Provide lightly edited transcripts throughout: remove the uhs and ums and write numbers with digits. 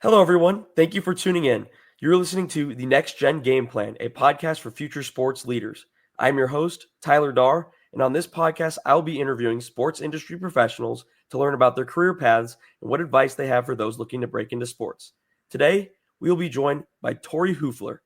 Hello, everyone. Thank you for tuning in. You're listening to the Next Gen Game Plan, a podcast for future sports leaders. I'm your host, Tyler Darr, and on this podcast, I'll be interviewing sports industry professionals to learn about their career paths and what advice they have for those looking to break into sports. Today, we will be joined by Tori Hufler.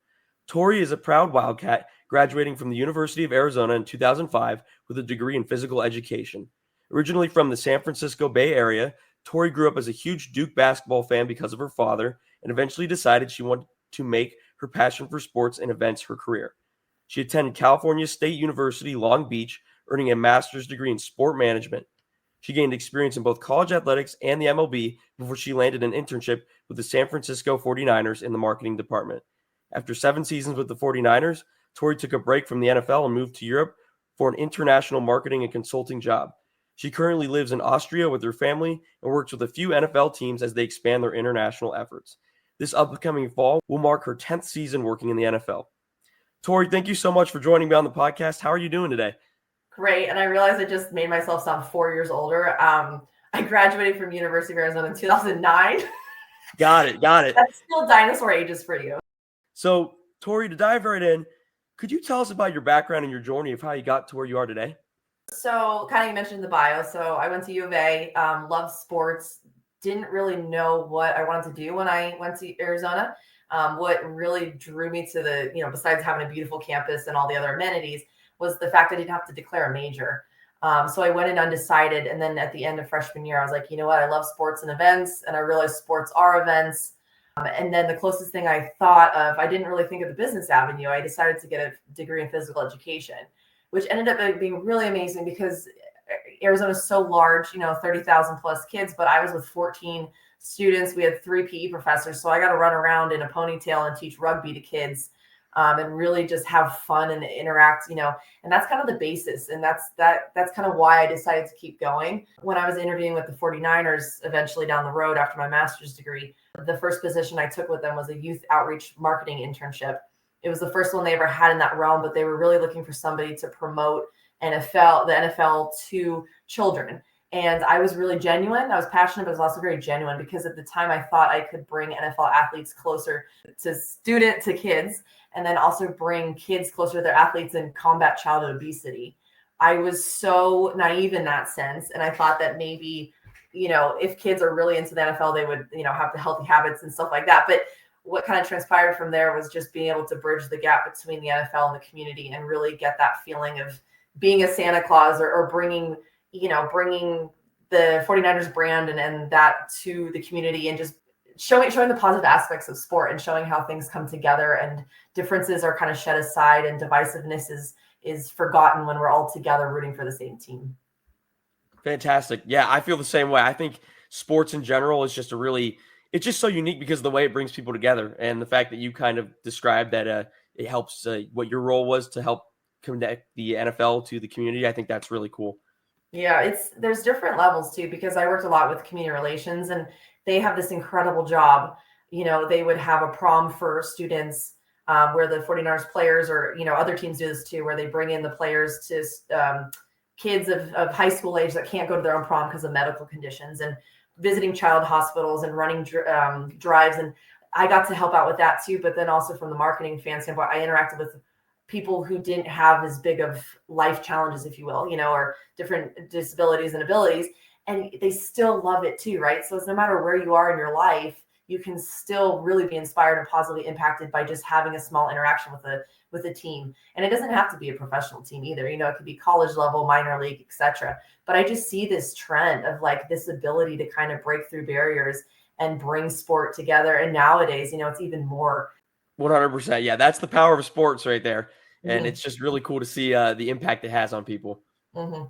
Tori is a proud Wildcat, graduating from the University of Arizona in 2005 with a degree in physical education. Originally from the San Francisco Bay Area, Tori grew up as a huge Duke basketball fan because of her father and eventually decided she wanted to make her passion for sports and events her career. She attended California State University, Long Beach, earning a master's degree in sport management. She gained experience in both college athletics and the MLB before she landed an internship with the San Francisco 49ers in the marketing department. After 7 seasons with the 49ers, Tori took a break from the NFL and moved to Europe for an international marketing and consulting job. She currently lives in Austria with her family and works with a few NFL teams as they expand their international efforts. This upcoming fall will mark her 10th season working in the NFL. Tori, thank you so much for joining me on the podcast. How are you doing today? Great. And I realized I just made myself sound 4 years older. I graduated from University of Arizona in 2009. Got it. That's still dinosaur ages for you. So, Tori, to dive right in, could you tell us about your background and your journey of how you got to where you are today? So kind of you mentioned the bio. So I went to U of A, loved sports, didn't really know what I wanted to do when I went to Arizona. What really drew me to besides having a beautiful campus and all the other amenities, was the fact I didn't have to declare a major. So I went in undecided. And then at the end of freshman year, I was like, you know what? I love sports and events. And I realized sports are events. And then the closest thing I thought of, I didn't really think of the business avenue. I decided to get a degree in physical education, which ended up being really amazing because Arizona is so large, 30,000 plus kids, but I was with 14 students. We had 3 PE professors. So I got to run around in a ponytail and teach rugby to kids and really just have fun and interact, and that's kind of the basis. And that's kind of why I decided to keep going. When I was interviewing with the 49ers eventually down the road after my master's degree, the first position I took with them was a youth outreach marketing internship. It was the first one they ever had in that realm, but they were really looking for somebody to promote the NFL to children. And I was really genuine. I was passionate, but I was also very genuine because at the time I thought I could bring NFL athletes closer to kids, and then also bring kids closer to their athletes and combat childhood obesity. I was so naive in that sense. And I thought that maybe, if kids are really into the NFL, they would, have the healthy habits and stuff like that. But what kind of transpired from there was just being able to bridge the gap between the NFL and the community and really get that feeling of being a Santa Claus or bringing the 49ers brand and that to the community and just showing the positive aspects of sport and showing how things come together and differences are kind of shed aside and divisiveness is forgotten when we're all together rooting for the same team. Fantastic. Yeah, I feel the same way. I think sports in general is just it's just so unique because of the way it brings people together and the fact that you kind of described that it helps what your role was to help connect the NFL to the community. I think that's really cool. Yeah, there's different levels too, because I worked a lot with community relations and they have this incredible job. They would have a prom for students where the 49ers players or, other teams do this too, where they bring in the players to kids of high school age that can't go to their own prom because of medical conditions and visiting child hospitals and running drives. And I got to help out with that too. But then also from the marketing fan standpoint, I interacted with people who didn't have as big of life challenges, if you will, or different disabilities and abilities. And they still love it too, right? So it's no matter where you are in your life, you can still really be inspired and positively impacted by just having a small interaction with a team. And it doesn't have to be a professional team either. It could be college level, minor league, etc. But I just see this trend of like this ability to kind of break through barriers and bring sport together. And nowadays, it's even more. 100%. Yeah, that's the power of sports right there. And It's just really cool to see the impact it has on people. Mm-hmm.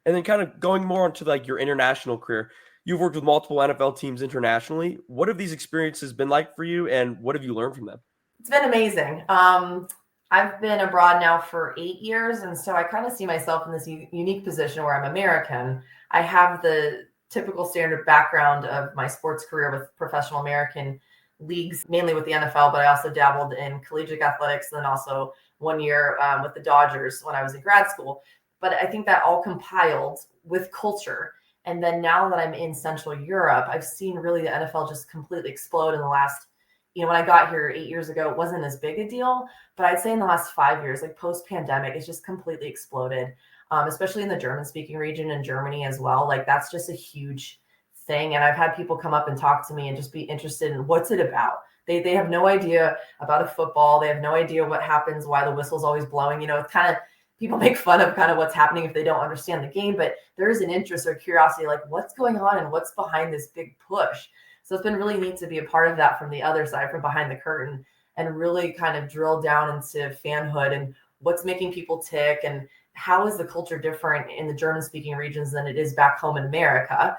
And then kind of going more into like your international career, you've worked with multiple NFL teams internationally. What have these experiences been like for you and what have you learned from them? It's been amazing. I've been abroad now for 8 years. And so I kind of see myself in this unique position where I'm American. I have the typical standard background of my sports career with professional American leagues, mainly with the NFL, but I also dabbled in collegiate athletics and then also 1 year with the Dodgers when I was in grad school. But I think that all compiled with culture And then now that I'm in Central Europe, I've seen really the NFL just completely explode in the last, when I got here 8 years ago, it wasn't as big a deal, but I'd say in the last 5 years, like post-pandemic, it's just completely exploded, especially in the German-speaking region in Germany as well. Like that's just a huge thing. And I've had people come up and talk to me and just be interested in what's it about. They have no idea about a football. They have no idea what happens, why the whistle's always blowing. It's kind of, people make fun of kind of what's happening if they don't understand the game, but there is an interest or curiosity, like what's going on and what's behind this big push. So it's been really neat to be a part of that from the other side, from behind the curtain, and really kind of drill down into fanhood and what's making people tick and how is the culture different in the German-speaking regions than it is back home in America.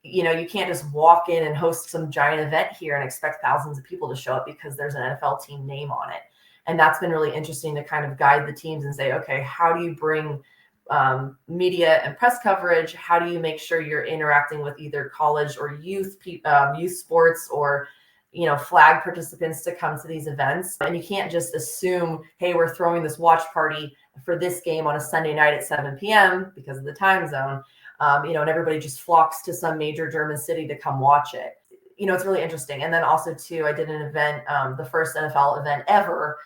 You can't just walk in and host some giant event here and expect thousands of people to show up because there's an NFL team name on it. And that's been really interesting to kind of guide the teams and say, okay, how do you bring media and press coverage? How do you make sure you're interacting with either college or youth sports or, flag participants to come to these events? And you can't just assume, hey, we're throwing this watch party for this game on a Sunday night at 7 p.m. because of the time zone. And everybody just flocks to some major German city to come watch it. It's really interesting. And then also too, I did an event, the first NFL event ever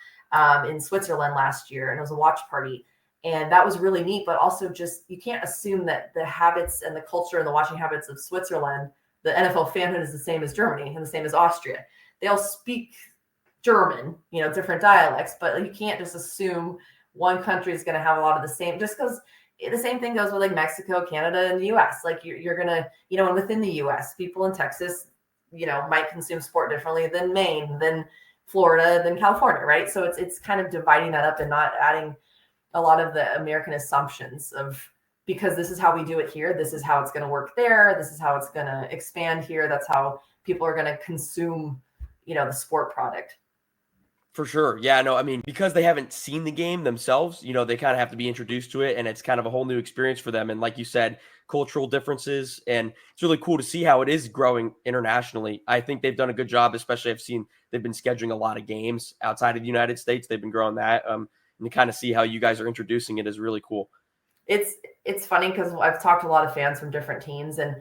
in Switzerland last year, and it was a watch party. And that was really neat, but also just, you can't assume that the habits and the culture and the watching habits of Switzerland, the NFL fanhood is the same as Germany and the same as Austria. They'll speak German, different dialects, but you can't just assume one country is going to have a lot of the same, just because the same thing goes with like Mexico, Canada, and the US. Like you're going to, and within the US, people in Texas, might consume sport differently than Maine, than Florida, than California, right? So it's kind of dividing that up and not adding a lot of the American assumptions of, because this is how we do it here, this is how it's going to work there, this is how it's going to expand here, that's how people are going to consume, the sport product. For sure. Yeah, no, I mean, because they haven't seen the game themselves, they kind of have to be introduced to it, and it's kind of a whole new experience for them. And like you said, cultural differences, and it's really cool to see how it is growing internationally. I think they've done a good job, especially I've seen they've been scheduling a lot of games outside of the United States. They've been growing that. And to kind of see how you guys are introducing it is really cool. It's funny because I've talked to a lot of fans from different teams, and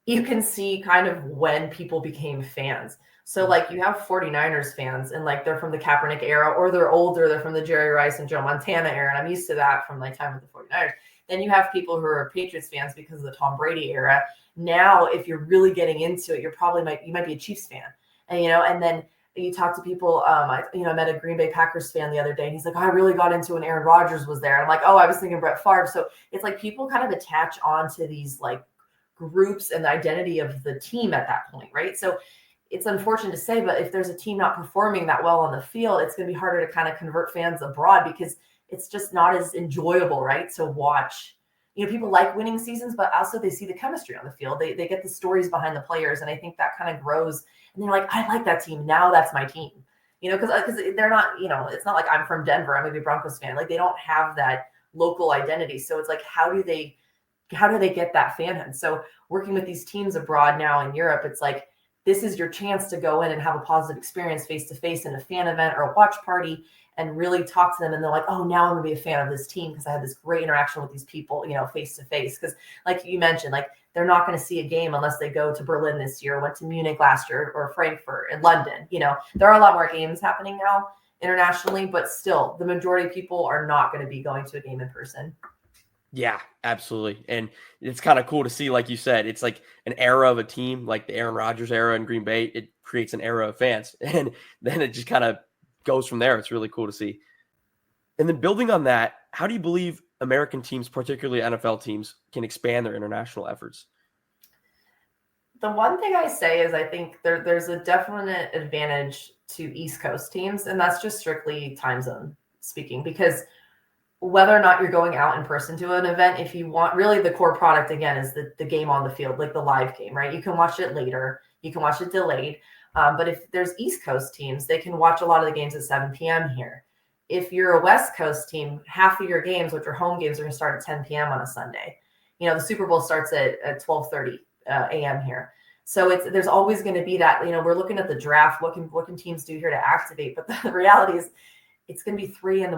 you can see kind of when people became fans. So like you have 49ers fans, and like they're from the Kaepernick era, or they're older, they're from the Jerry Rice and Joe Montana era, and I'm used to that from my time with the 49ers. Then you have people who are Patriots fans because of the Tom Brady era. Now, if you're really getting into it, you might be a Chiefs fan, and and then you talk to people. I met a Green Bay Packers fan the other day, and he's like, I really got into when Aaron Rodgers was there. And I'm like, oh, I was thinking Brett Favre. So it's like people kind of attach onto these like groups and the identity of the team at that point, right? So it's unfortunate to say, but if there's a team not performing that well on the field, it's going to be harder to kind of convert fans abroad because it's just not as enjoyable, right? To watch, people like winning seasons, but also they see the chemistry on the field. They get the stories behind the players. And I think that kind of grows. And they're like, I like that team. Now that's my team, because they're not, it's not like I'm from Denver. I'm going to be a Broncos fan. Like they don't have that local identity. So it's like, how do they get that fanhood? So working with these teams abroad now in Europe, it's like, this is your chance to go in and have a positive experience face-to-face in a fan event or a watch party and really talk to them. And they're like, oh, now I'm going to be a fan of this team because I had this great interaction with these people, face-to-face. Because like you mentioned, like they're not going to see a game unless they go to Berlin this year, went to Munich last year, or Frankfurt and London. There are a lot more games happening now internationally, but still the majority of people are not going to be going to a game in person. Yeah, absolutely. And it's kind of cool to see, like you said, it's like an era of a team, like the Aaron Rodgers era in Green Bay. It creates an era of fans, and then it just kind of goes from there. It's really cool to see. And then building on that, how do you believe American teams, particularly NFL teams, can expand their international efforts? The one thing I say is I think there's a definite advantage to East Coast teams, and that's just strictly time zone speaking, because whether or not you're going out in person to an event, if you want, really the core product again is the game on the field, like the live game, right? You can watch it later, you can watch it delayed. But if there's East Coast teams, they can watch a lot of the games at 7 p.m. here. If you're a West Coast team, half of your games, which are home games, are going to start at 10 p.m. on a Sunday. The Super Bowl starts at 12:30 a.m. here. So there's always going to be that, we're looking at the draft. What can teams do here to activate? But the reality is it's going to be 3 a.m.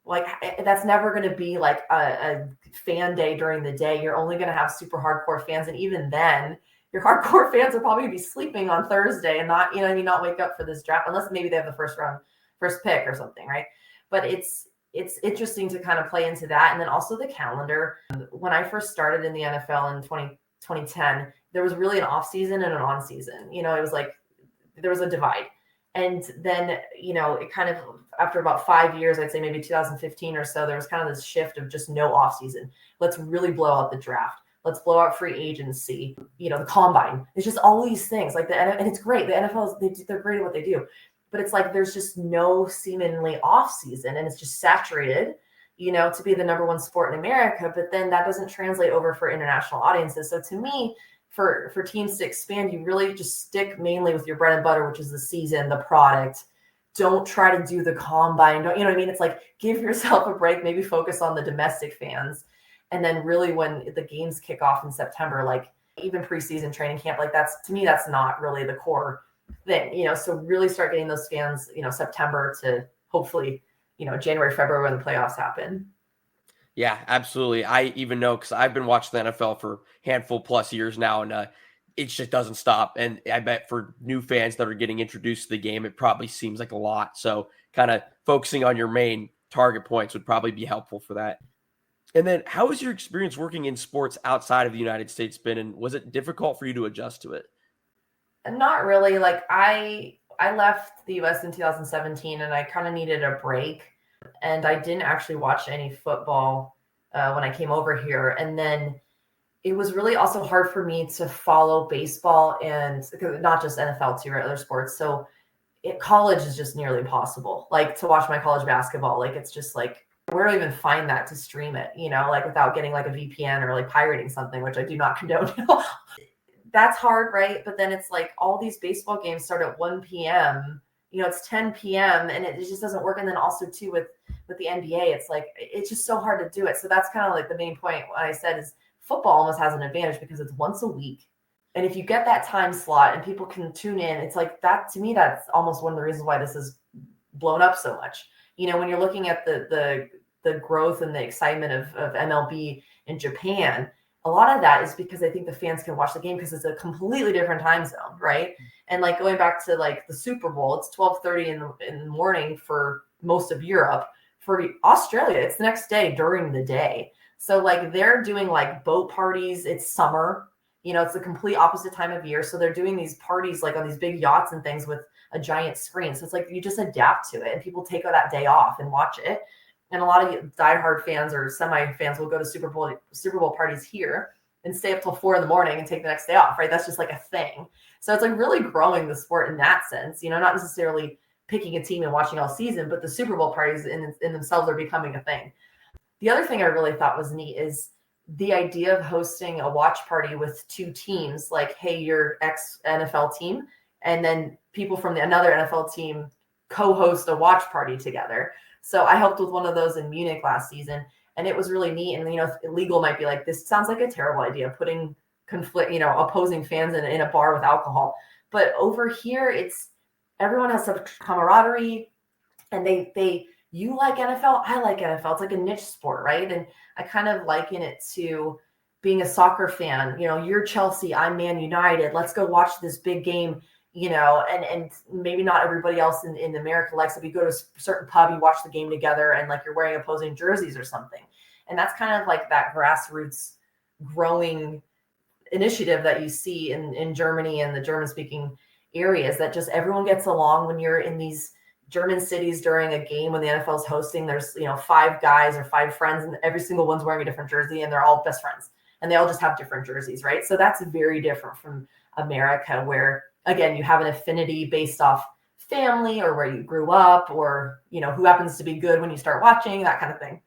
Like that's never going to be like a fan day during the day. You're only going to have super hardcore fans. And even then your hardcore fans are probably going to be sleeping on Thursday and not, not wake up for this draft, unless maybe they have the first pick or something. Right. But it's interesting to kind of play into that. And then also the calendar. When I first started in the NFL in 2010, there was really an off season and an on season. It was like there was a divide. And then, it kind of, after about 5 years, I'd say maybe 2015 or so, there was kind of this shift of just no off season. Let's really blow out the draft. Let's blow out free agency, the combine. It's just all these things like and it's great. The NFL, they're great at what they do, but it's like, there's just no seemingly off season and it's just saturated, to be the number one sport in America. But then that doesn't translate over for international audiences. So to me, for teams to expand, you really just stick mainly with your bread and butter, which is the season, the product. Don't try to do the combine. Don't, you know what I mean? It's like, give yourself a break, maybe focus on the domestic fans. And then really when the games kick off in September, like even preseason training camp, like to me, that's not really the core thing, so really start getting those fans, September to hopefully, January, February when the playoffs happen. Yeah, absolutely. I even know because I've been watching the NFL for a handful plus years now, and it just doesn't stop. And I bet for new fans that are getting introduced to the game, it probably seems like a lot. So kind of focusing on your main target points would probably be helpful for that. And then how has your experience working in sports outside of the United States been, and was it difficult for you to adjust to it? Not really. Like I left the US in 2017 and I kind of needed a break. And I didn't actually watch any football when I came over here. And then it was really also hard for me to follow baseball and not just NFL too, right? Other sports. So college is just nearly impossible. Like to watch my college basketball, like it's just like, where do I even find that to stream it, like without getting like a VPN or like pirating something, which I do not condone. That's hard, right? But then it's like all these baseball games start at 1 p.m., it's 10 p.m. and it just doesn't work. And then also too with the NBA, it's like, it's just so hard to do it. So that's kind of like the main point what I said is football almost has an advantage because it's once a week. And if you get that time slot and people can tune in, it's like that, to me, that's almost one of the reasons why this is blown up so much. When you're looking at the growth and the excitement of MLB in Japan, a lot of that is because I think the fans can watch the game because it's a completely different time zone, right? And like going back to like the Super Bowl, it's 12:30 in the morning for most of Europe. For Australia, it's the next day during the day. So like they're doing like boat parties. It's summer, it's the complete opposite time of year. So they're doing these parties like on these big yachts and things with a giant screen. So it's like you just adapt to it and people take that day off and watch it. And a lot of diehard fans or semi-fans will go to Super Bowl parties here and stay up till 4 a.m. and take the next day off, right? That's just like a thing. So it's like really growing the sport in that sense, not necessarily picking a team and watching all season, but the Super Bowl parties in themselves are becoming a thing. The other thing I really thought was neat is the idea of hosting a watch party with two teams, like, hey, your ex-NFL team, and then people from another NFL team co-host a watch party together. So I helped with one of those in Munich last season, and it was really neat. And, illegal might be like, this sounds like a terrible idea, putting opposing fans in a bar with alcohol. But over here, everyone has such camaraderie, and you like NFL, I like NFL. It's like a niche sport, right? And I kind of liken it to being a soccer fan. You're Chelsea, I'm Man United. Let's go watch this big game. And maybe not everybody else in America likes it. You go to a certain pub, you watch the game together, and like you're wearing opposing jerseys or something. And that's kind of like that grassroots growing initiative that you see in Germany and the German-speaking areas, that just everyone gets along when you're in these German cities during a game when the NFL is hosting. There's, 5 guys or 5 friends, and every single one's wearing a different jersey, and they're all best friends. And they all just have different jerseys, right? So that's very different from America, where again, you have an affinity based off family or where you grew up or, who happens to be good when you start watching, that kind of thing.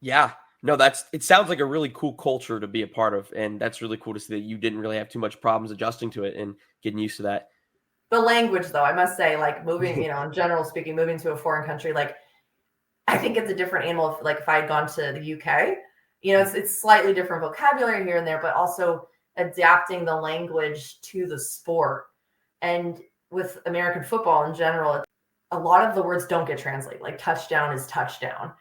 Yeah, no, it sounds like a really cool culture to be a part of. And that's really cool to see that you didn't really have too much problems adjusting to it and getting used to that. The language though, I must say, like moving, in general speaking, moving to a foreign country, like I think it's a different animal. If I had gone to the UK, it's slightly different vocabulary here and there, but also adapting the language to the sport. And with American football in general, a lot of the words don't get translated. Like touchdown is touchdown.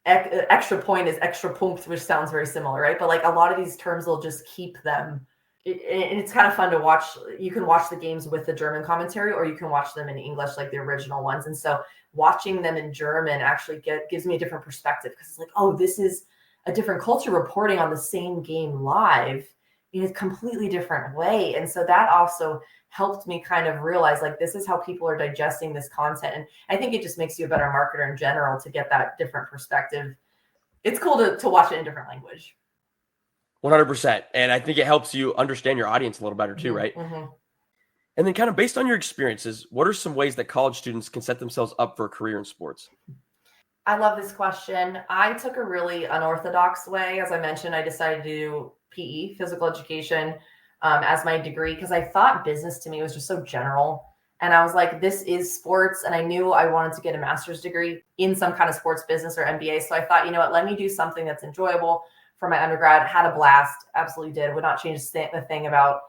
extra point is extra punkt, which sounds very similar, right? But like a lot of these terms will just keep them. And it's kind of fun to watch. You can watch the games with the German commentary, or you can watch them in English, like the original ones. And so watching them in German actually gives me a different perspective, because it's like, oh, this is a different culture reporting on the same game live in a completely different way. And so that also helped me kind of realize, like, this is how people are digesting this content. And I think it just makes you a better marketer in general to get that different perspective. It's cool to watch it in different language. 100%. And I think it helps you understand your audience a little better too, right? Mm-hmm. And then kind of based on your experiences, what are some ways that college students can set themselves up for a career in sports? I love this question. I took a really unorthodox way. As I mentioned, I decided to do PE, physical education, as my degree, because I thought business to me was just so general. And I was like, this is sports. And I knew I wanted to get a master's degree in some kind of sports business or MBA. So I thought, you know what, let me do something that's enjoyable for my undergrad. Had a blast, absolutely did. Would not change the thing about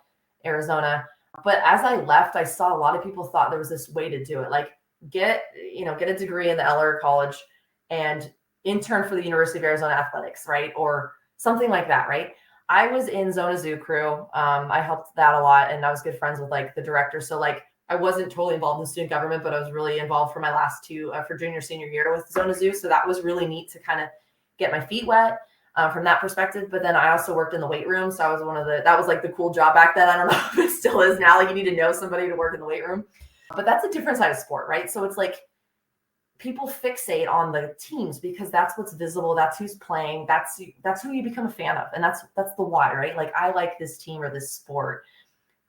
Arizona. But as I left, I saw a lot of people thought there was this way to do it. Like get a degree in the Eller College and intern for the University of Arizona Athletics, right? Or something like that, right? I was in Zona Zoo crew. I helped that a lot, and I was good friends with like the director. So like I wasn't totally involved in student government, but I was really involved for my last two for junior, senior year with Zona Zoo. So that was really neat to kind of get my feet wet from that perspective. But then I also worked in the weight room. So I was that was like the cool job back then. I don't know if it still is now. Like you need to know somebody to work in the weight room, but that's a different side of sport, right? So it's like people fixate on the teams because that's what's visible. That's who's playing. That's who you become a fan of. And that's the why, right? Like I like this team or this sport.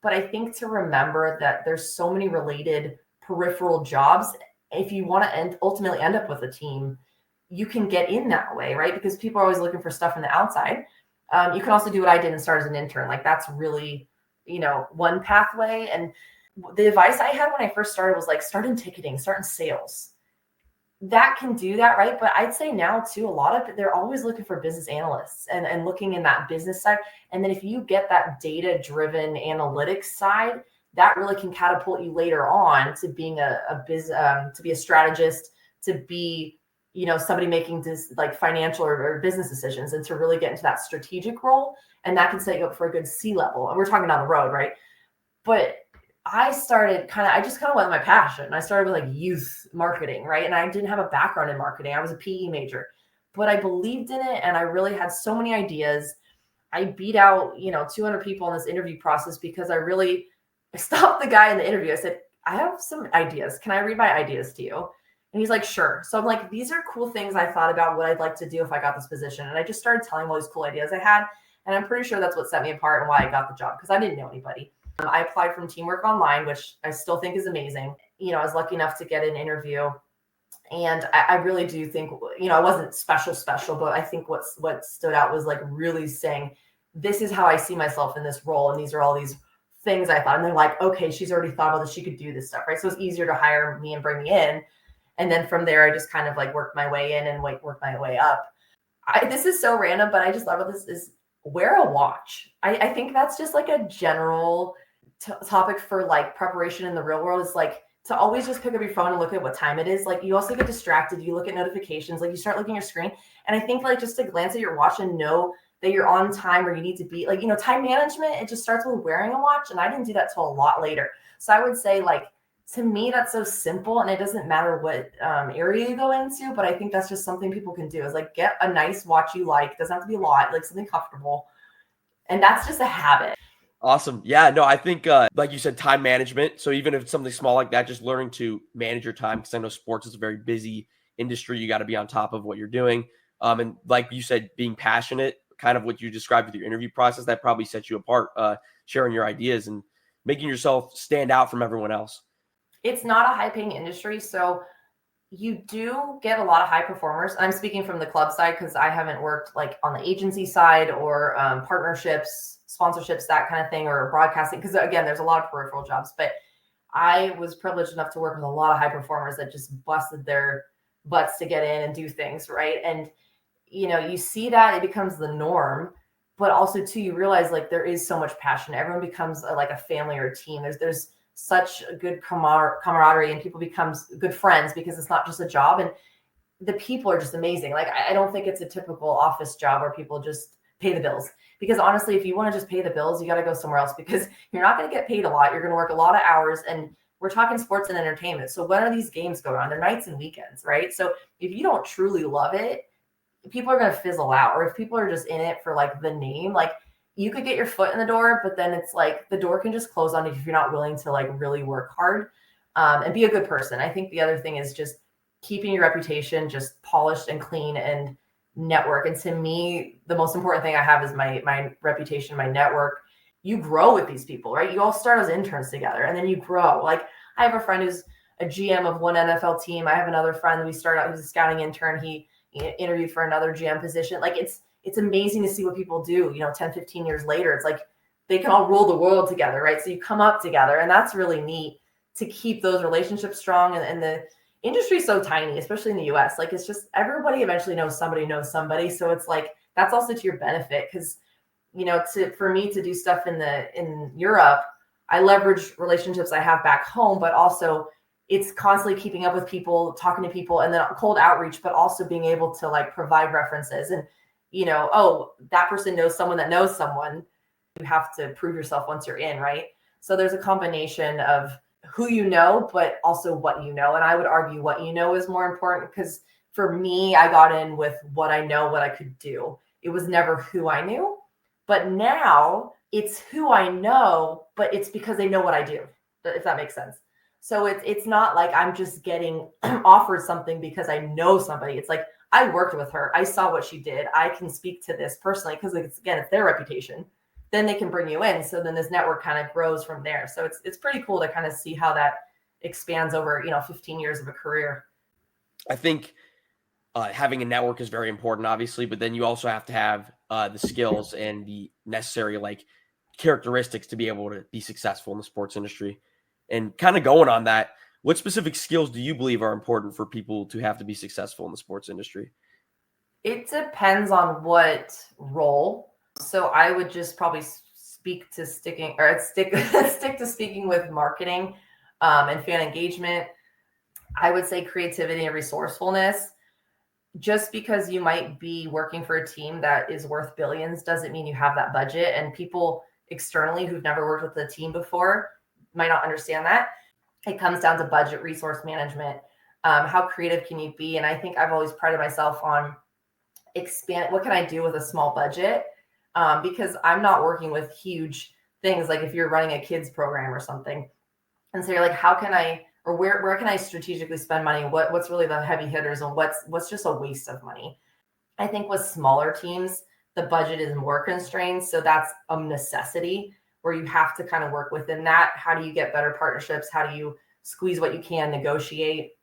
But I think to remember that there's so many related peripheral jobs. If you want to ultimately end up with a team, you can get in that way, right? Because people are always looking for stuff from the outside. You can also do what I did and start as an intern. Like that's really, one pathway. And the advice I had when I first started was like, start in ticketing, start in sales. That can do that, right? But I'd say now too, a lot of they're always looking for business analysts and looking in that business side. And then if you get that data-driven analytics side, that really can catapult you later on to being to be a strategist, to be somebody making like financial or business decisions, and to really get into that strategic role. And that can set you up for a good C-level. And we're talking down the road, right? But I just kind of went with my passion. I started with like youth marketing, right? And I didn't have a background in marketing. I was a PE major, but I believed in it. And I really had so many ideas. I beat out, 200 people in this interview process because I stopped the guy in the interview. I said, I have some ideas. Can I read my ideas to you? And he's like, sure. So I'm like, these are cool things I thought about what I'd like to do if I got this position. And I just started telling him all these cool ideas I had. And I'm pretty sure that's what set me apart and why I got the job, because I didn't know anybody. I applied from Teamwork Online, which I still think is amazing. I was lucky enough to get an interview. And I really do think, I wasn't special, but I think what stood out was like really saying, this is how I see myself in this role. And these are all these things I thought. And they're like, okay, she's already thought about this. She could do this stuff, right? So it's easier to hire me and bring me in. And then from there, I just kind of like worked my way in and like worked my way up. This is so random, but I just love this is wear a watch. I think that's just like a general topic for like preparation in the real world, is like to always just pick up your phone and look at what time it is. Like you also get distracted. You look at notifications, like you start looking at your screen. And I think like just to glance at your watch and know that you're on time where you need to be, like, time management, it just starts with wearing a watch. And I didn't do that till a lot later. So I would say like, to me, that's so simple, and it doesn't matter what area you go into, but I think that's just something people can do is like get a nice watch you like. It doesn't have to be a lot, like something comfortable. And that's just a habit. Awesome. Yeah, no, I think, like you said, time management. So even if it's something small like that, just learning to manage your time, because I know sports is a very busy industry. You got to be on top of what you're doing. And like you said, being passionate, kind of what you described with your interview process, that probably sets you apart, sharing your ideas and making yourself stand out from everyone else. It's not a high-paying industry, so you do get a lot of high performers. I'm speaking from the club side because I haven't worked like on the agency side or partnerships, sponsorships, that kind of thing, or broadcasting. Because again, there's a lot of peripheral jobs, but I was privileged enough to work with a lot of high performers that just busted their butts to get in and do things, right? And you see that it becomes the norm, but also too, you realize like there is so much passion. Everyone becomes like a family or a team. There's such a good camaraderie, and people becomes good friends because it's not just a job. And the people are just amazing. Like, I don't think it's a typical office job where people just pay the bills. Because honestly, if you want to just pay the bills, you got to go somewhere else because you're not going to get paid a lot. You're going to work a lot of hours, and we're talking sports and entertainment. So when are these games going on? They're nights and weekends, right? So if you don't truly love it, people are going to fizzle out. Or if people are just in it for like the name, like you could get your foot in the door, but then it's like the door can just close on you if you're not willing to like really work hard and be a good person. I think the other thing is just keeping your reputation just polished and clean and network. And to me, the most important thing I have is my reputation, my network. You grow with these people, right? You all start as interns together and then you grow. Like I have a friend who's a GM of one NFL team. I have another friend we started out, who's a scouting intern. He interviewed for another GM position. Like it's amazing to see what people do, 10, 15 years later. It's like they can all rule the world together, right? So you come up together, and that's really neat to keep those relationships strong. And the industry is so tiny, especially in the US. Like it's just everybody eventually knows somebody. So it's like that's also to your benefit because for me to do stuff in Europe, I leverage relationships I have back home, but also it's constantly keeping up with people, talking to people, and then cold outreach, but also being able to like provide references and that person knows someone that knows someone. You have to prove yourself once you're in, right? So there's a combination of who you know, but also what you know. And I would argue what you know is more important because for me, I got in with what I know, what I could do. It was never who I knew. But now it's who I know, but it's because they know what I do, if that makes sense. So it's not like I'm just getting offered something because I know somebody. It's like I worked with her. I saw what she did. I can speak to this personally because it's their reputation. Then they can bring you in. So then this network kind of grows from there. So it's pretty cool to kind of see how that expands over, 15 years of a career. I think having a network is very important, obviously, but then you also have to have the skills and the necessary like characteristics to be able to be successful in the sports industry. And kind of going on that, what specific skills do you believe are important for people to have to be successful in the sports industry? It depends on what role. So I would just probably stick to speaking with marketing and fan engagement. I would say creativity and resourcefulness. Just because you might be working for a team that is worth billions doesn't mean you have that budget. And people externally who've never worked with a team before might not understand that. It comes down to budget, resource management. How creative can you be? And I think I've always prided myself on expand. What can I do with a small budget? Because I'm not working with huge things. Like if you're running a kids program or something, and so you're like, how can I, or where can I strategically spend money? What's really the heavy hitters and what's just a waste of money? I think with smaller teams, the budget is more constrained. So that's a necessity where you have to kind of work within that. How do you get better partnerships? How do you squeeze what you can, negotiate?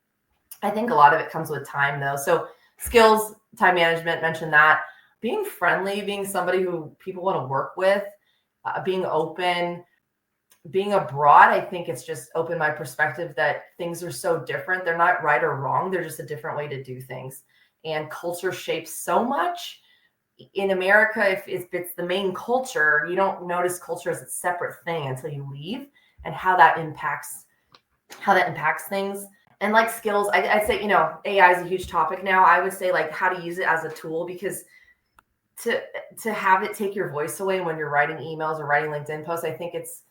I think a lot of it comes with time though. So skills, time management, mentioned that. Being friendly, being somebody who people want to work with, being open, being abroad, I think it's just opened my perspective that things are so different. They're not right or wrong. They're just a different way to do things. And culture shapes so much. In America, if it's the main culture, you don't notice culture as a separate thing until you leave and how that impacts things. And like skills, I'd say, AI is a huge topic now. I would say like how to use it as a tool, because to have it take your voice away when you're writing emails or writing LinkedIn posts, I think it's,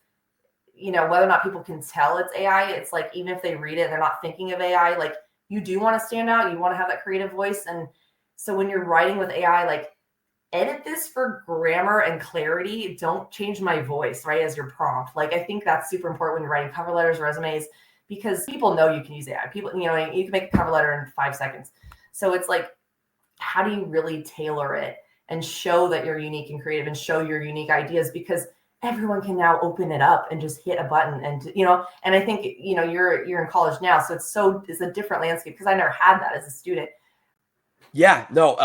whether or not people can tell it's AI, it's like, even if they read it, they're not thinking of AI, like you do want to stand out. You want to have that creative voice. And so when you're writing with AI, like edit this for grammar and clarity. Don't change my voice, right, as your prompt. Like, I think that's super important when you're writing cover letters, resumes, because people know you can use AI. People, you can make a cover letter in 5 seconds. So it's like, how do you really tailor it and show that you're unique and creative and show your unique ideas? Because everyone can now open it up and just hit a button and, and I think, you're in college now. So it's a different landscape because I never had that as a student. Yeah, no,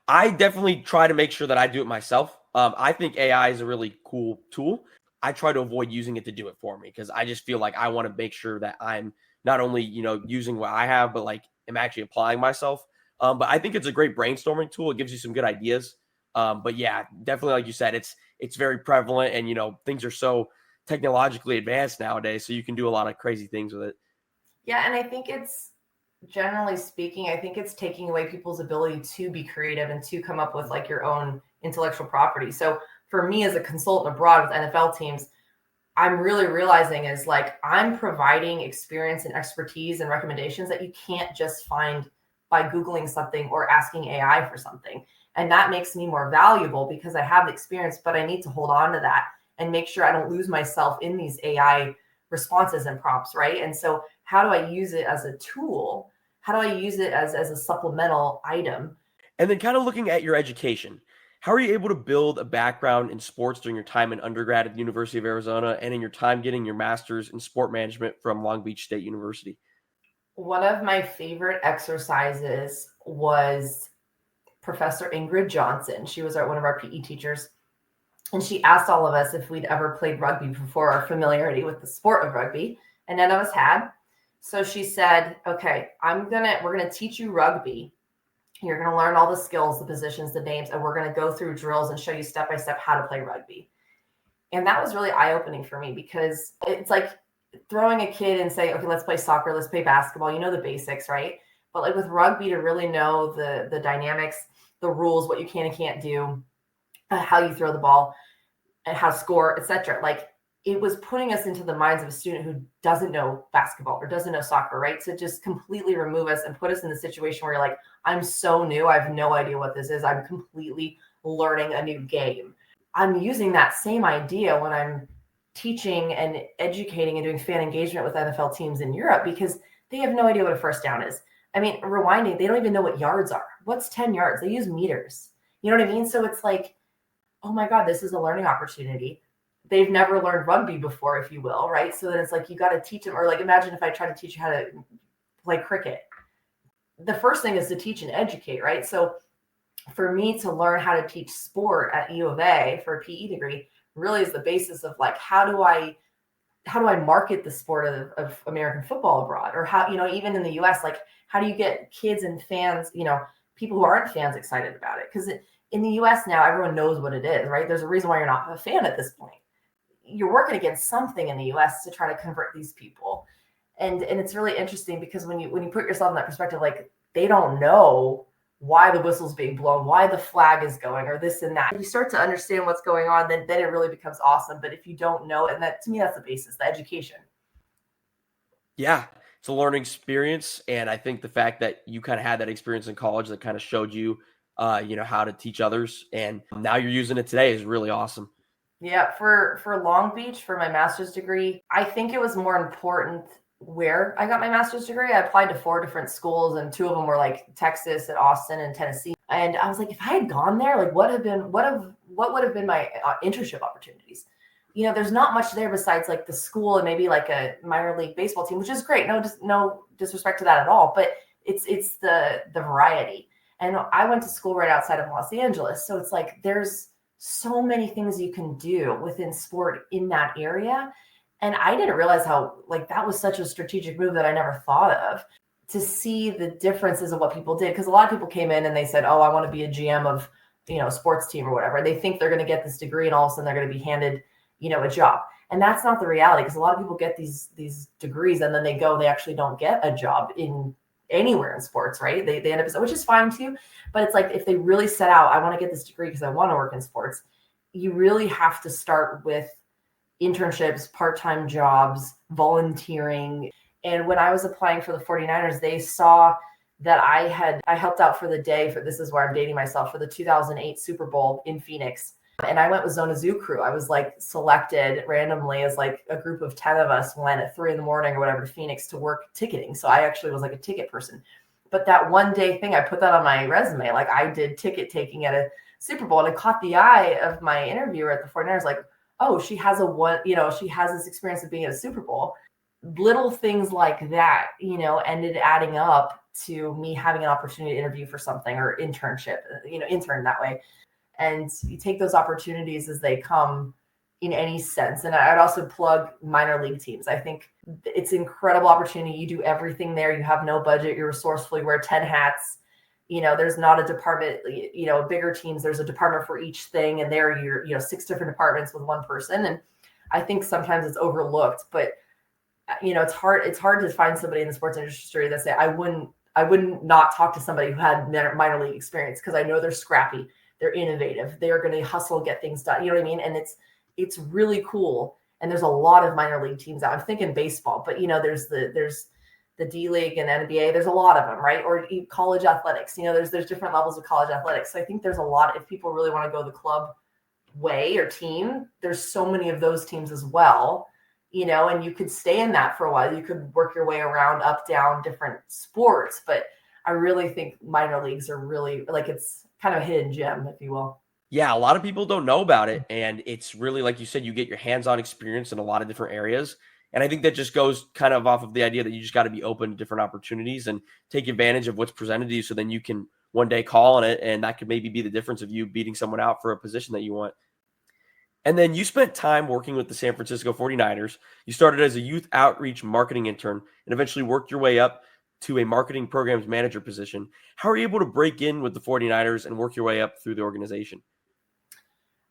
I definitely try to make sure that I do it myself. I think AI is a really cool tool. I try to avoid using it to do it for me because I just feel like I want to make sure that I'm not only, using what I have, but like am actually applying myself. But I think it's a great brainstorming tool. It gives you some good ideas. But yeah, definitely, like you said, it's very prevalent, and things are so technologically advanced nowadays, so you can do a lot of crazy things with it. Yeah, and I think it's generally speaking, I think it's taking away people's ability to be creative and to come up with like your own intellectual property. So for me as a consultant abroad with NFL teams, I'm really realizing is like I'm providing experience and expertise and recommendations that you can't just find by Googling something or asking AI for something. And that makes me more valuable because I have the experience, but I need to hold on to that and make sure I don't lose myself in these AI responses and prompts, right? And so how do I use it as a tool? How do I use it as a supplemental item? And then kind of looking at your education, how are you able to build a background in sports during your time in undergrad at the University of Arizona and in your time getting your master's in sport management from Long Beach State University? One of my favorite exercises was Professor Ingrid Johnson. She was one of our PE teachers. And she asked all of us if we'd ever played rugby before, our familiarity with the sport of rugby. And none of us had. So she said, okay, we're going to teach you rugby. You're going to learn all the skills, the positions, the names, and we're going to go through drills and show you step by step how to play rugby. And that was really eye-opening for me because it's like throwing a kid and saying, okay, let's play soccer, let's play basketball. You know the basics, right? But like with rugby, to really know the dynamics, the rules, what you can and can't do, how you throw the ball, and how to score, etc. Like it was putting us into the minds of a student who doesn't know basketball or doesn't know soccer, right? To just completely remove us and put us in the situation where you're like, I'm so new. I have no idea what this is. I'm completely learning a new game. I'm using that same idea when I'm teaching and educating and doing fan engagement with NFL teams in Europe because they have no idea what a first down is. I mean, rewinding, they don't even know what yards are. What's 10 yards? They use meters. You know what I mean? So it's like, oh my God, this is a learning opportunity. They've never learned rugby before, if you will, right? So then it's like, you got to teach them, or like, imagine if I try to teach you how to play cricket. The first thing is to teach and educate, right? So for me to learn how to teach sport at U of A for a PE degree really is the basis of like, how do I market the sport of American football abroad? Or how, even in the US, like how do you get kids and fans, people who aren't fans excited about it? Because in the US now, everyone knows what it is, right? There's a reason why you're not a fan at this point. You're working against something in the US to try to convert these people. And it's really interesting because when you put yourself in that perspective, like they don't know why the whistle's being blown, why the flag is going, or this and that. If you start to understand what's going on, then it really becomes awesome. But if you don't know, and that to me, that's the basis, the education. Yeah, it's a learning experience. And I think the fact that you kind of had that experience in college that kind of showed you, how to teach others. And now you're using it today is really awesome. Yeah, for Long Beach, for my master's degree, I think it was more important where I got my master's degree. I applied to 4 different schools, and 2 of them were like Texas and Austin and Tennessee. And I was like, if I had gone there, like what would have been my internship opportunities? There's not much there besides like the school and maybe like a minor league baseball team, which is great. No disrespect to that at all, but it's the variety. And I went to school right outside of Los Angeles, so it's like there's so many things you can do within sport in that area. And I didn't realize how like that was such a strategic move that I never thought of, to see the differences of what people did. Because a lot of people came in and they said, oh, I want to be a GM of, a sports team or whatever. They think they're going to get this degree and all of a sudden they're going to be handed, a job. And that's not the reality, because a lot of people get these degrees and then they actually don't get a job in anywhere in sports, right? They end up, which is fine too. But it's like, if they really set out, I want to get this degree because I want to work in sports, you really have to start with internships, part-time jobs, volunteering. And when I was applying for the 49ers, they saw that I helped out for the day this is where I'm dating myself, for the 2008 Super Bowl in Phoenix. And I went with Zona Zoo crew. I was like selected randomly as like a group of 10 of us went at 3 a.m. or whatever to Phoenix to work ticketing. So I actually was like a ticket person. But that one day thing, I put that on my resume. Like I did ticket taking at a Super Bowl, and it caught the eye of my interviewer at the 49ers. Like, oh, she has she has this experience of being at a Super Bowl. Little things like that, ended adding up to me having an opportunity to interview for something or internship, intern that way. And you take those opportunities as they come in any sense. And I'd also plug minor league teams. I think it's an incredible opportunity. You do everything there. You have no budget. You're resourceful. You wear 10 hats. There's not a department, bigger teams, there's a department for each thing. And there you're, 6 different departments with one person. And I think sometimes it's overlooked, but it's hard to find somebody in the sports industry that say, I wouldn't not talk to somebody who had minor league experience, because I know they're scrappy, they're innovative, they're going to hustle, get things done. You know what I mean? And it's really cool. And there's a lot of minor league teams out. I'm thinking baseball, but there's the D League and NBA. There's a lot of them, right? Or college athletics. There's different levels of college athletics. So I think there's a lot, if people really want to go the club way or team, there's so many of those teams as well. And you could stay in that for a while. You could work your way around, up, down, different sports. But I really think minor leagues are really, like, it's kind of a hidden gem, if you will. Yeah, a lot of people don't know about it. And it's really, like you said, you get your hands-on experience in a lot of different areas. And I think that just goes kind of off of the idea that you just got to be open to different opportunities and take advantage of what's presented to you, so then you can one day call on it, and that could maybe be the difference of you beating someone out for a position that you want. And then you spent time working with the San Francisco 49ers. You started as a youth outreach marketing intern and eventually worked your way up to a marketing programs manager position. How are you able to break in with the 49ers and work your way up through the organization?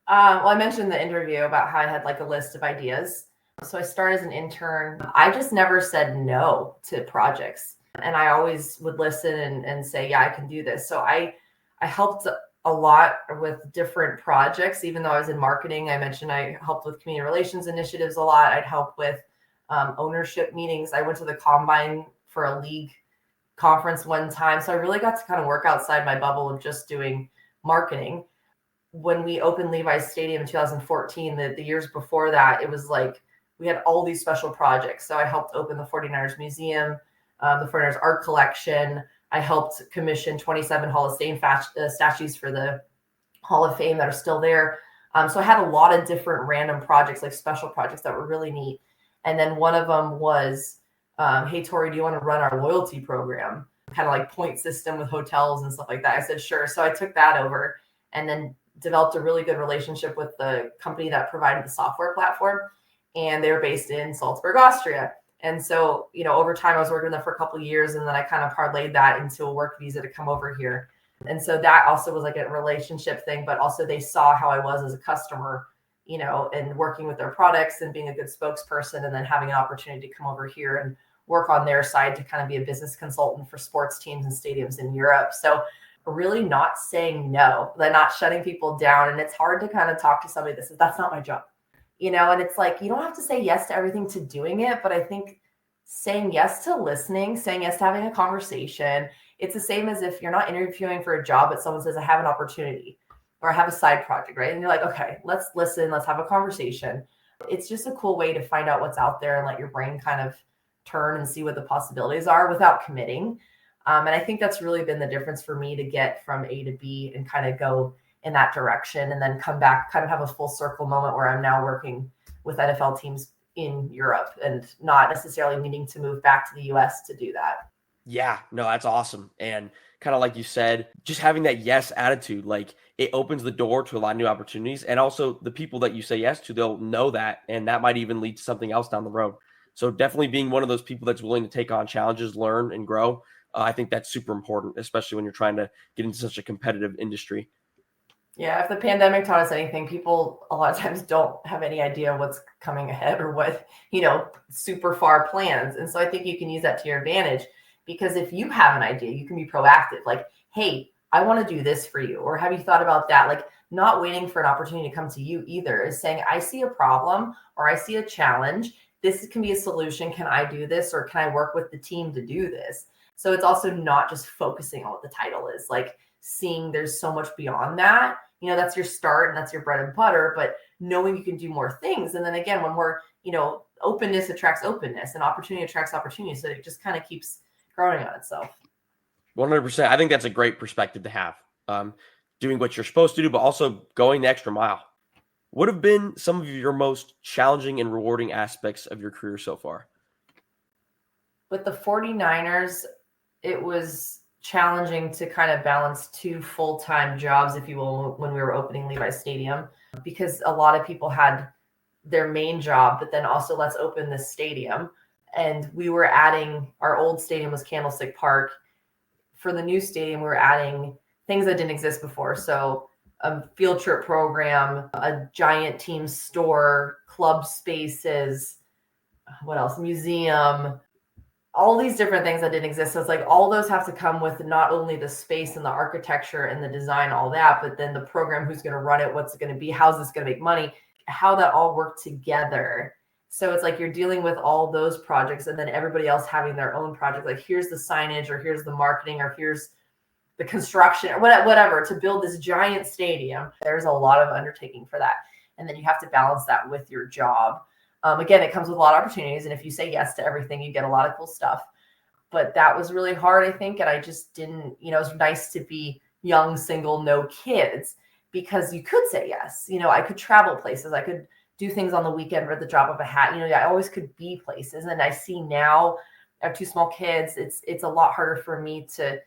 Well, I mentioned in the interview about how I had like a list of ideas. So I started as an intern. I just never said no to projects. And I always would listen and say, yeah, I can do this. So I helped a lot with different projects. Even though I was in marketing, I mentioned I helped with community relations initiatives a lot. I'd help with ownership meetings. I went to the Combine for a league conference one time. So I really got to kind of work outside my bubble of just doing marketing. When we opened Levi's Stadium in 2014, the years before that, it was like we had all these special projects. So I helped open the 49ers Museum, the 49ers Art Collection. I helped commission 27 Hall of Fame statues for the Hall of Fame that are still there. So I had a lot of different random projects, like special projects that were really neat. And then one of them was, hey, Tori, do you want to run our loyalty program? Kind of like point system with hotels and stuff like that. I said, sure. So I took that over and then developed a really good relationship with the company that provided the software platform. And they were based in Salzburg, Austria. And so, over time, I was working with them for a couple of years, and then I kind of parlayed that into a work visa to come over here. And so that also was like a relationship thing, but also they saw how I was as a customer, and working with their products and being a good spokesperson, and then having an opportunity to come over here and work on their side to kind of be a business consultant for sports teams and stadiums in Europe. So really not saying no, not shutting people down. And it's hard to kind of talk to somebody that says, that's not my job. And it's like, you don't have to say yes to everything to doing it. But I think saying yes to listening, saying yes to having a conversation, it's the same as if you're not interviewing for a job, but someone says, I have an opportunity or I have a side project, right? And you're like, okay, let's listen, let's have a conversation. It's just a cool way to find out what's out there and let your brain kind of turn and see what the possibilities are without committing. And I think that's really been the difference for me to get from A to B and kind of go in that direction and then come back, kind of have a full circle moment where I'm now working with NFL teams in Europe and not necessarily needing to move back to the US to do that. Yeah, no, that's awesome. And kind of like you said, just having that yes attitude, like it opens the door to a lot of new opportunities. And also the people that you say yes to, they'll know that, and that might even lead to something else down the road. So definitely being one of those people that's willing to take on challenges, learn and grow. I think that's super important, especially when you're trying to get into such a competitive industry. Yeah, if the pandemic taught us anything, people a lot of times don't have any idea what's coming ahead or what, super far plans. And so I think you can use that to your advantage, because if you have an idea, you can be proactive. Like, hey, I want to do this for you. Or have you thought about that? Like, not waiting for an opportunity to come to you either, is saying, I see a problem or I see a challenge. This can be a solution. Can I do this? Or can I work with the team to do this? So it's also not just focusing on what the title is, like seeing there's so much beyond that. That's your start and that's your bread and butter, but knowing you can do more things. And then again, when we're, openness attracts openness and opportunity attracts opportunity. So it just kind of keeps growing on itself. 100%. I think that's a great perspective to have. Doing what you're supposed to do, but also going the extra mile. What have been some of your most challenging and rewarding aspects of your career so far? With the 49ers, it was challenging to kind of balance two full-time jobs, if you will, when we were opening Levi's Stadium, because a lot of people had their main job, but then also let's open this stadium. And we were adding, our old stadium was Candlestick Park. For the new stadium, we were adding things that didn't exist before. So a field trip program, a giant team store, club spaces, what else? Museum, all these different things that didn't exist. So it's like all those have to come with not only the space and the architecture and the design, all that, but then the program, who's going to run it, what's it going to be, how's this going to make money, how that all worked together. So it's like you're dealing with all those projects and then everybody else having their own project. Like here's the signage, or here's the marketing, or here's the construction, or whatever, to build this giant stadium. There's a lot of undertaking for that. And then you have to balance that with your job. Again, it comes with a lot of opportunities. And if you say yes to everything, you get a lot of cool stuff. But that was really hard, I think. And I just didn't, it was nice to be young, single, no kids, because you could say yes. I could travel places. I could do things on the weekend at the drop of a hat. I always could be places. And I see now, I have two small kids. It's a lot harder for me to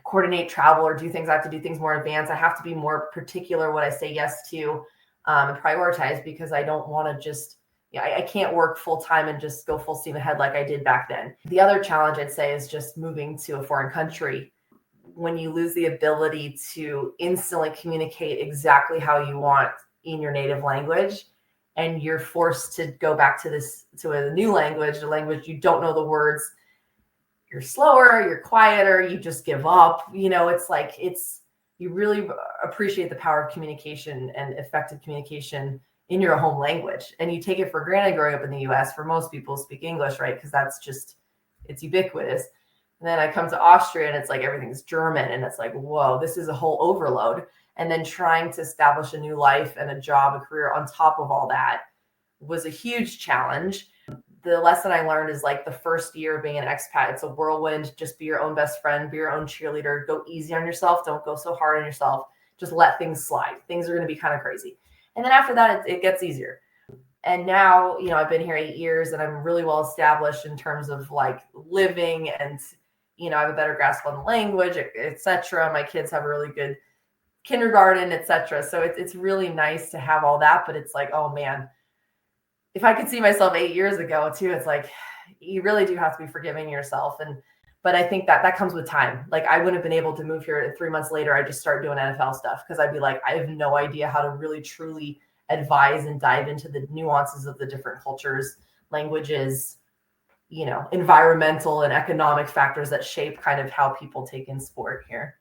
coordinate travel or do things. I have to do things more advanced. I have to be more particular what I say yes to, and prioritize, because I don't want to just, I can't work full time and just go full steam ahead like I did back then. The other challenge, I'd say, is just moving to a foreign country. When you lose the ability to instantly communicate exactly how you want in your native language, and you're forced to go back to a new language, a language you don't know the words, you're slower, you're quieter, you just give up. It's like, you really appreciate the power of communication and effective communication in your home language. And you take it for granted growing up in the US. For most people speak English, right? Because it's ubiquitous. And then I come to Austria and it's like everything's German. And it's like, whoa, this is a whole overload. And then trying to establish a new life and a job, a career on top of all that was a huge challenge. The lesson I learned is like the first year of being an expat, it's a whirlwind. Just be your own best friend, be your own cheerleader, go easy on yourself. Don't go so hard on yourself. Just let things slide. Things are going to be kind of crazy. And then after that, it gets easier. And now, I've been here 8 years and I'm really well established in terms of like living, and, I have a better grasp on the language, etc. My kids have a really good kindergarten, etc. So it's really nice to have all that, but it's like, oh man, if I could see myself 8 years ago too, it's like, you really do have to be forgiving yourself. But I think that comes with time. Like I wouldn't have been able to move here, and 3 months later, I just start doing NFL stuff, because I'd be like, I have no idea how to really truly advise and dive into the nuances of the different cultures, languages, environmental and economic factors that shape kind of how people take in sport here.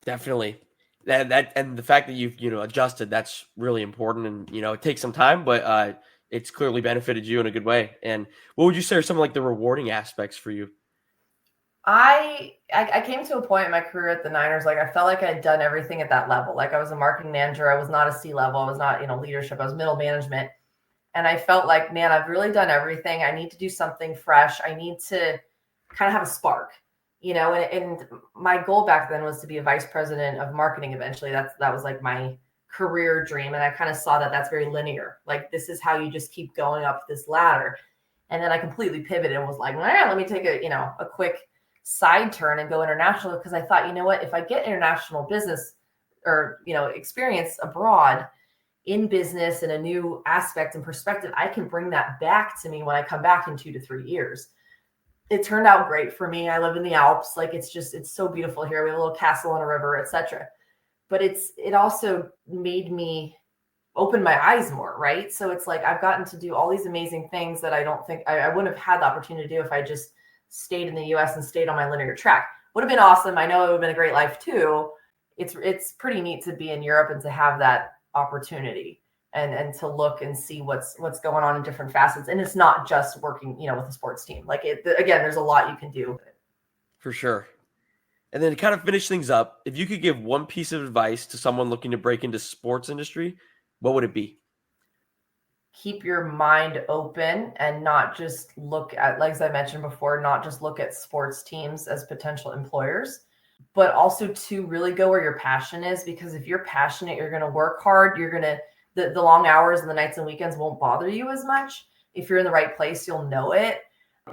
Definitely. That and the fact that you've, adjusted, that's really important. And, it takes some time, but it's clearly benefited you in a good way. And what would you say are some of like the rewarding aspects for you? I came to a point in my career at the Niners, like I felt like I had done everything at that level. Like I was a marketing manager. I was not a C level. I was not, leadership. I was middle management. And I felt like, man, I've really done everything. I need to do something fresh. I need to kind of have a spark, and my goal back then was to be a vice president of marketing eventually. That was like my career dream. And I kind of saw that that's very linear. Like this is how you just keep going up this ladder. And then I completely pivoted and was like, let me take a quick side turn and go international, because I thought, if I get international business or, experience abroad in business and a new aspect and perspective, I can bring that back to me when I come back in 2 to 3 years. It turned out great for me. I live in the Alps. Like it's so beautiful here. We have a little castle on a river, etc. But it also made me open my eyes more, right? So it's like I've gotten to do all these amazing things that I don't think I wouldn't have had the opportunity to do if I just stayed in the US and stayed on my linear track. Would have been awesome. I know it would have been a great life too. It's pretty neat to be in Europe and to have that opportunity and to look and see what's going on in different facets. And it's not just working, with a sports team. Like again, there's a lot you can do. For sure. And then to kind of finish things up, if you could give one piece of advice to someone looking to break into sports industry, what would it be? Keep your mind open and not just look at, like as I mentioned before, not just look at sports teams as potential employers, but also to really go where your passion is. Because if you're passionate, you're going to work hard. You're going to, the long hours and the nights and weekends won't bother you as much. If you're in the right place, you'll know it.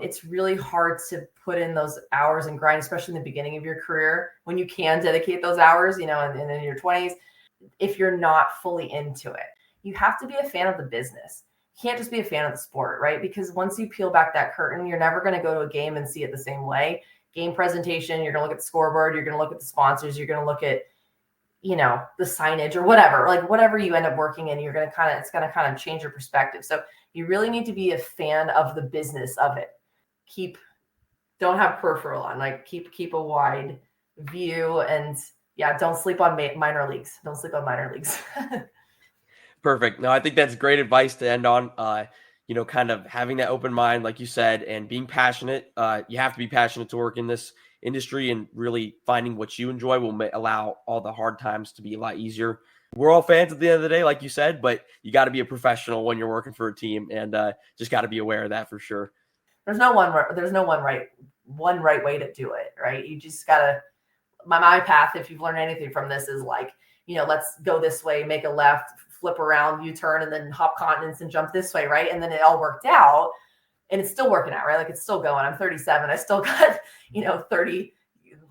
It's really hard to put in those hours and grind, especially in the beginning of your career when you can dedicate those hours, and in your 20s, if you're not fully into it. You have to be a fan of the business. You can't just be a fan of the sport, right? Because once you peel back that curtain, you're never going to go to a game and see it the same way. Game presentation, you're going to look at the scoreboard, you're going to look at the sponsors, you're going to look at, the signage or whatever, like whatever you end up working in, it's going to kind of change your perspective. So you really need to be a fan of the business of it. Don't have peripheral on, like keep a wide view, and don't sleep on minor leagues. Don't sleep on minor leagues. Perfect. No, I think that's great advice to end on. Kind of having that open mind, like you said, and being passionate. You have to be passionate to work in this industry, and really finding what you enjoy will allow all the hard times to be a lot easier. We're all fans at the end of the day, like you said, but you got to be a professional when you're working for a team, and just got to be aware of that for sure. There's no one right way to do it, right? You just gotta. My path, if you've learned anything from this, is like, let's go this way, make a left, flip around, U-turn, and then hop continents and jump this way, right? And then it all worked out, and it's still working out, right? Like, it's still going. I'm 37. I still got, 30,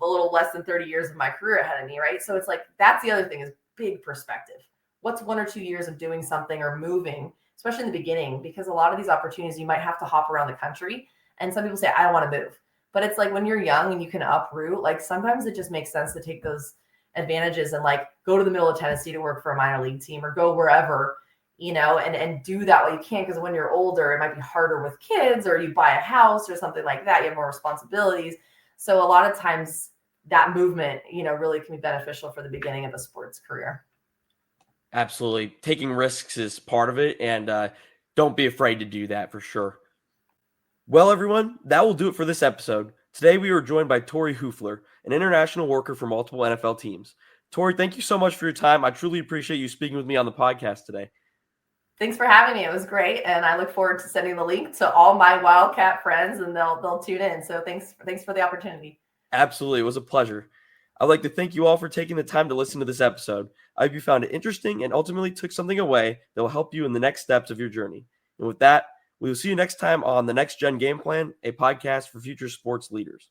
a little less than 30 years of my career ahead of me, right? So it's like, that's the other thing, is big perspective. What's 1 or 2 years of doing something or moving, especially in the beginning, because a lot of these opportunities, you might have to hop around the country. And some people say, I don't want to move. But it's like, when you're young and you can uproot, like, sometimes it just makes sense to take those advantages and like go to the middle of Tennessee to work for a minor league team, or go wherever, and do that while you can. Because when you're older, it might be harder with kids, or you buy a house or something like that. You have more responsibilities. So a lot of times that movement, really can be beneficial for the beginning of a sports career. Absolutely. Taking risks is part of it, and don't be afraid to do that for sure. Well, everyone, that will do it for this episode. Today, we were joined by Tori Hufler, an international worker for multiple NFL teams. Tori, thank you so much for your time. I truly appreciate you speaking with me on the podcast today. Thanks for having me. It was great, and I look forward to sending the link to all my Wildcat friends, and they'll tune in. So thanks for the opportunity. Absolutely. It was a pleasure. I'd like to thank you all for taking the time to listen to this episode. I hope you found it interesting and ultimately took something away that will help you in the next steps of your journey. And with that, we will see you next time on the Next Gen Game Plan, a podcast for future sports leaders.